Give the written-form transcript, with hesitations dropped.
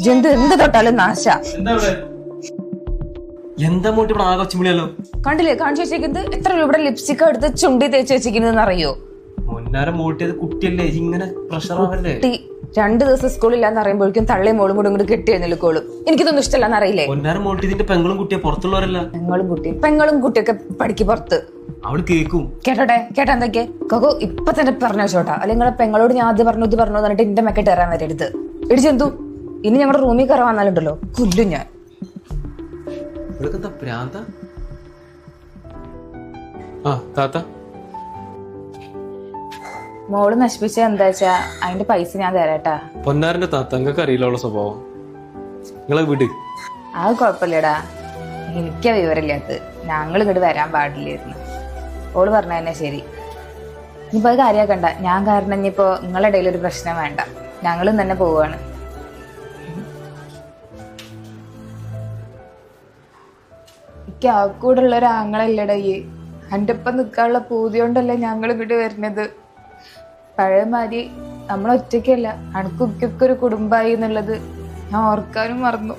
ജന്തു എന്ത് തൊട്ടാലും നാശ. എന്താ മോട്ടി ഇവിടെ ആകെ ഒച്ചമുളിയല്ലോ? കണ്ടില്ലേ കാണിച്ചു വെച്ചേക്കുന്നത്? എത്ര രൂപയുടെ ലിപ്സ്റ്റിക് എടുത്ത് ചുണ്ടി തേച്ച് വെച്ചിരിക്കുന്നതെന്ന് അറിയോ? മുന്നാരം മോട്ടിയത് കുട്ടിയല്ലേ, ഇങ്ങനെ പ്രഷർ ആവല്ലേ? 2 ദിവസം സ്കൂളില്ലാന്ന് അറിയുമ്പോഴേക്കും തള്ളയും മോളും കൂടെ ഇങ്ങോട്ട് കെട്ടിയെന്നില്ലോളും. എനിക്കിതൊന്നും ഇഷ്ടമല്ലെന്ന് അറിയില്ലേ? മുന്നാരം മോട്ടി ഇതിന്റെ പെങ്ങളും കുട്ടിയെ പുറത്തുള്ളവരല്ല. പെങ്ങളും കുട്ടിയൊക്കെ പഠിക്ക് പുറത്ത്. അവള് കേക്കും. കേട്ടോട്ടെ, കേട്ടാ എന്തൊക്കെ കൊക്കോ ഇപ്പൊ തന്നെ പറഞ്ഞു വെച്ചോട്ടാ. അല്ലെങ്കിൽ നിങ്ങളെ പെങ്ങളോട് ഞാൻ അത് പറഞ്ഞു പറഞ്ഞിട്ട് എന്റെ മെക്കെട്ട് ഇറങ്ങാൻ വരരുത്. ഇടിച്ചെന്തു ഇനി ഞങ്ങളുടെ റൂമിൽ കയറാൻ വന്നാലുണ്ടല്ലോ കൊല്ലും ഞാൻ. മോള് നശിപ്പിച്ച എന്താ വെച്ചാ അതിന്റെ പൈസ ഞാൻ തരാട്ടാ. പൊന്നാരന്റെ താത്ത നിങ്ങൾക്ക് അറിയില്ല സ്വഭാവം. നിങ്ങളെ വീട് അത് കുഴപ്പമില്ലടാ, എനിക്കാ വിവരമില്ലാത്ത. ഞങ്ങൾ ഇങ്ങോട്ട് വരാൻ പാടില്ലായിരുന്നു. ഓള് പറഞ്ഞ തന്നെ ശരി. ഇനിയിപ്പോ അത് കാര്യാക്കണ്ട. ഞാൻ കാരണം ഇനിയിപ്പോ നിങ്ങളുടെ ഇടയിൽ ഒരു പ്രശ്നം വേണ്ട. ഞങ്ങളും തന്നെ പോവാണ്. എനിക്ക് ആ കൂടെ ഉള്ള ഒരു ആങ്ങളല്ലടാ ഈ. എൻ്റെ ഒപ്പം നിൽക്കാനുള്ള പൂതി കൊണ്ടല്ലേ ഞങ്ങൾ ഇങ്ങോട്ട് വരുന്നത്. പഴയമാതിരി നമ്മളൊറ്റയ്ക്കല്ല, അണുക്കൊക്കെ ഒരു കുടുംബമായി എന്നുള്ളത് ഞാൻ ഓർക്കാനും മറന്നു.